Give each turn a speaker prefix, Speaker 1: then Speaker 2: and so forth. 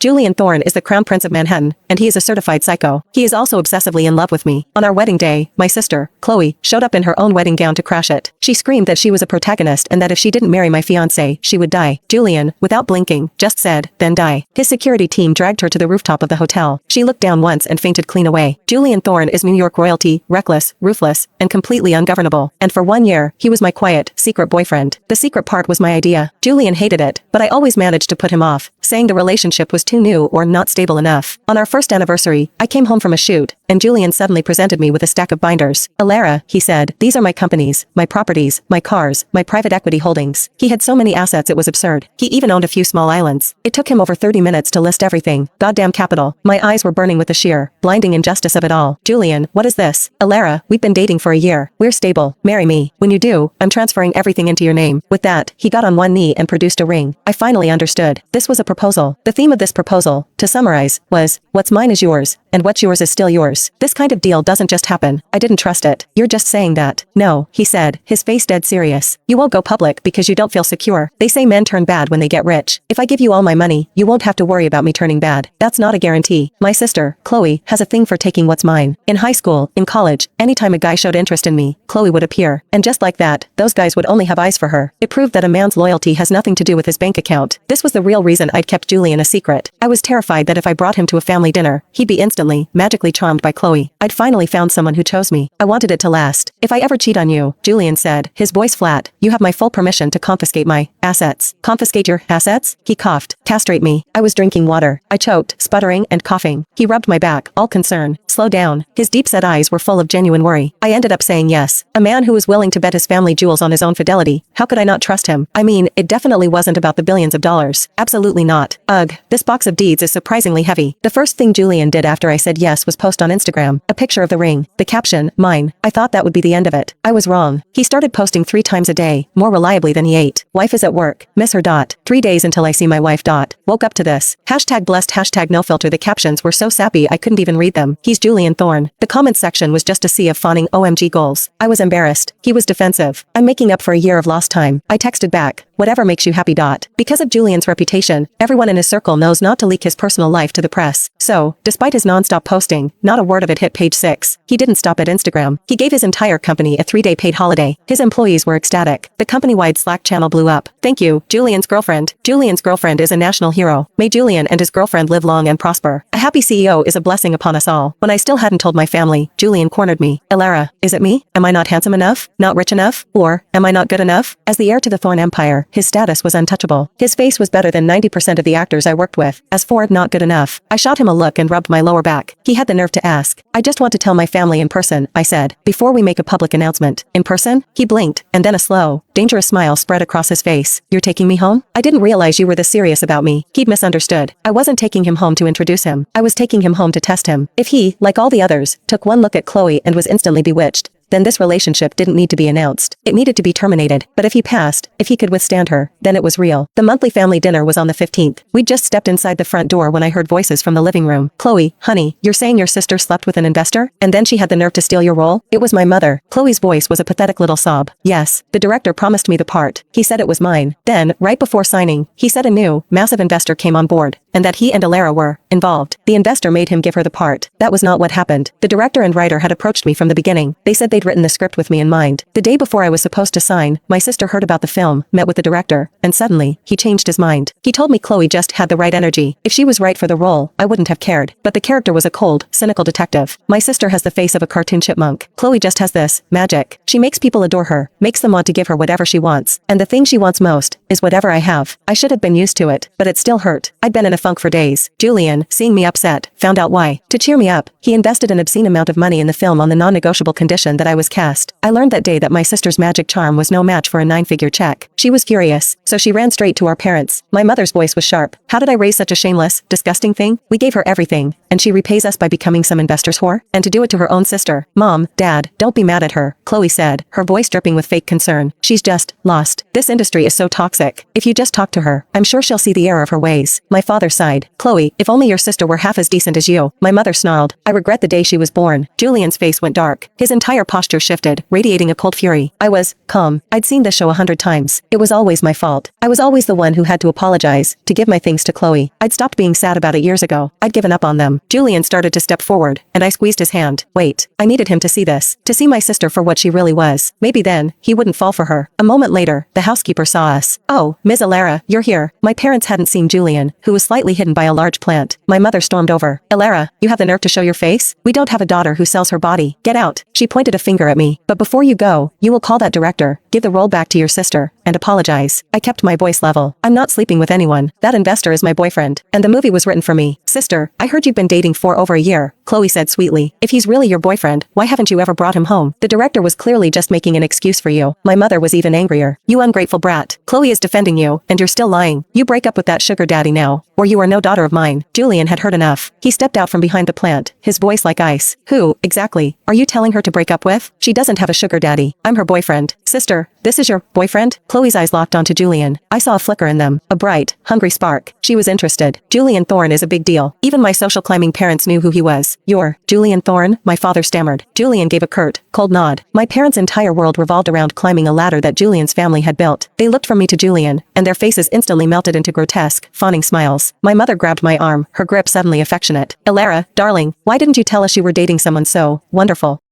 Speaker 1: Julian Thorne is the Crown Prince of Manhattan, and he is a certified psycho. He is also obsessively in love with me. On our wedding day, my sister, Chloe, showed up in her own wedding gown to crash it. She screamed that she was a protagonist and that if she didn't marry my fiancé, she would die. Julian, without blinking, just said, then die. His security team dragged her to the rooftop of the hotel. She looked down once and fainted clean away. Julian Thorne is New York royalty, reckless, ruthless, and completely ungovernable. And for 1 year, he was my quiet, secret boyfriend. The secret part was my idea. Julian hated it, but I always managed to put him off, saying the relationship was too new or not stable enough. On our first anniversary, I came home from a shoot, and Julian suddenly presented me with a stack of binders. Alara, he said, these are my companies, my properties, my cars, my private equity holdings. He had so many assets it was absurd. He even owned a few small islands. It took him over 30 minutes to list everything. Goddamn capital. My eyes were burning with the sheer, blinding injustice of it all. Julian, what is this? Alara, we've been dating for a year. We're stable. Marry me. When you do, I'm transferring everything into your name. With that, he got on one knee and produced a ring. I finally understood. This was a proposal. The theme of this proposal, to summarize, was, what's mine is yours, and what's yours is still yours. This kind of deal doesn't just happen. I didn't trust it. You're just saying that. No, he said, his face dead serious. You won't go public because you don't feel secure. They say men turn bad when they get rich. If I give you all my money, you won't have to worry about me turning bad. That's not a guarantee. My sister, Chloe, has a thing for taking what's mine. In high school, in college, anytime a guy showed interest in me, Chloe would appear. And just like that, those guys would only have eyes for her. It proved that a man's loyalty has nothing to do with his bank account. This was the real reason I'd kept Julian a secret. I was terrified that if I brought him to a family dinner, he'd be instantly, magically charmed by Chloe. I'd finally found someone who chose me. I wanted it to last. If I ever cheat on you, Julian said, his voice flat, you have my full permission to confiscate my assets. Confiscate your assets? He coughed. Castrate me. I was drinking water. I choked, sputtering and coughing. He rubbed my back, all concern. Slow down. His deep-set eyes were full of genuine worry. I ended up saying yes. A man who was willing to bet his family jewels on his own fidelity. How could I not trust him? I mean, it definitely wasn't about the billions of dollars. Absolutely not. Ugh, this box of deeds is surprisingly heavy. The first thing Julian did after I said yes was post on Instagram a picture of the ring. The caption, mine. I thought that would be the end of it. I was wrong. He started posting 3 times a day, more reliably than he ate. Wife is at work. Miss her. 3 days until I see my wife. Woke up to this. Hashtag blessed. Hashtag no filter. The captions were so sappy I couldn't even read them. He's Julian Thorne. The comments section was just a sea of fawning OMG goals. I was embarrassed. He was defensive. I'm making up for a year of lost time. I texted back, whatever makes you happy. Because of Julian's reputation, everyone in his circle knows not to leak his personal life to the press. So, despite his non-stop posting, not a word of it hit page 6. He didn't stop at Instagram. He gave his entire company a 3-day paid holiday. His employees were ecstatic. The company-wide Slack channel blew up. Thank you, Julian's girlfriend. Julian's girlfriend is a national hero. May Julian and his girlfriend live long and prosper. A happy CEO is a blessing upon us all. When I still hadn't told my family, Julian cornered me. Alara, is it me? Am I not handsome enough? Not rich enough? Or, am I not good enough? As the heir to the Thorne empire, his status was untouchable. His face was better than 90% of the actors I worked with. As for not good enough, I shot him a look and rubbed my lower back. He had the nerve to ask. I just want to tell my family in person, I said, before we make a public announcement. In person? He blinked, and then a slow, dangerous smile spread across his face. You're taking me home? I didn't realize you were this serious about me. He'd misunderstood. I wasn't taking him home to introduce him. I was taking him home to test him. If he, like all the others, took one look at Chloe and was instantly bewitched, then this relationship didn't need to be announced. It needed to be terminated. But if he passed, if he could withstand her, then it was real. The monthly family dinner was on the 15th. We'd just stepped inside the front door when I heard voices from the living room. Chloe, honey, you're saying your sister slept with an investor? And then she had the nerve to steal your role? It was my mother. Chloe's voice was a pathetic little sob. Yes, the director promised me the part. He said it was mine. Then, right before signing, he said a new, massive investor came on board, and that he and Alara were involved. The investor made him give her the part. That was not what happened. The director and writer had approached me from the beginning. They said they'd written the script with me in mind. The day before I was supposed to sign, my sister heard about the film, met with the director, and suddenly, he changed his mind. He told me Chloe just had the right energy. If she was right for the role, I wouldn't have cared. But the character was a cold, cynical detective. My sister has the face of a cartoon chipmunk. Chloe just has this magic. She makes people adore her, makes them want to give her whatever she wants. And the thing she wants most is whatever I have. I should have been used to it, but it still hurt. I'd been in a funk for days. Julian, seeing me upset, found out why. To cheer me up, he invested an obscene amount of money in the film on the non-negotiable condition that I was cast. I learned that day that my sister's magic charm was no match for a 9-figure check. She was furious, so she ran straight to our parents. My mother's voice was sharp. How did I raise such a shameless, disgusting thing? We gave her everything, and she repays us by becoming some investor's whore? And to do it to her own sister. Mom, Dad, don't be mad at her, Chloe said, her voice dripping with fake concern. She's just lost. This industry is so toxic. If you just talk to her, I'm sure she'll see the error of her ways. My father sighed. Chloe, if only your sister were half as decent as you, my mother snarled. I regret the day she was born. Julian's face went dark. His entire posture shifted, radiating a cold fury. I was calm. I'd seen this show 100 times. It was always my fault. I was always the one who had to apologize, to give my things to Chloe. I'd stopped being sad about it years ago. I'd given up on them. Julian started to step forward, and I squeezed his hand. Wait. I needed him to see this. To see my sister for what she really was. Maybe then, he wouldn't fall for her. A moment later, the housekeeper saw us. Oh, Ms. Alara, you're here. My parents hadn't seen Julian, who was slightly hidden by a large plant. My mother stormed over. Alara, you have the nerve to show your face? We don't have a daughter who sells her body. Get out. She pointed a finger at me. But before you go, you will call that director, give the role back to your sister, and apologize. I kept my voice level. I'm not sleeping with anyone. That investor is my boyfriend. And the movie was written for me. Sister, I heard you've been dating for over a year, Chloe said sweetly. If he's really your boyfriend, why haven't you ever brought him home? The director was clearly just making an excuse for you. My mother was even angrier. You ungrateful brat. Chloe is defending you, and you're still lying. You break up with that sugar daddy now, or you are no daughter of mine. Julian had heard enough. He stepped out from behind the plant, his voice like ice. Who, exactly, are you telling her to break up with? She doesn't have a sugar daddy. I'm her boyfriend. Sister, this is your boyfriend? Chloe's eyes locked onto Julian. I saw a flicker in them, a bright, hungry spark. She was interested. Julian Thorne is a big deal. Even my social climbing parents knew who he was. You're Julian Thorne? My father stammered. Julian gave a curt, cold nod. My parents' entire world revolved around climbing a ladder that Julian's family had built. They looked from me to Julian, and their faces instantly melted into grotesque, fawning smiles. My mother grabbed my arm, her grip suddenly affectionate. Alara, darling, why didn't you tell us you were dating someone so wonderful?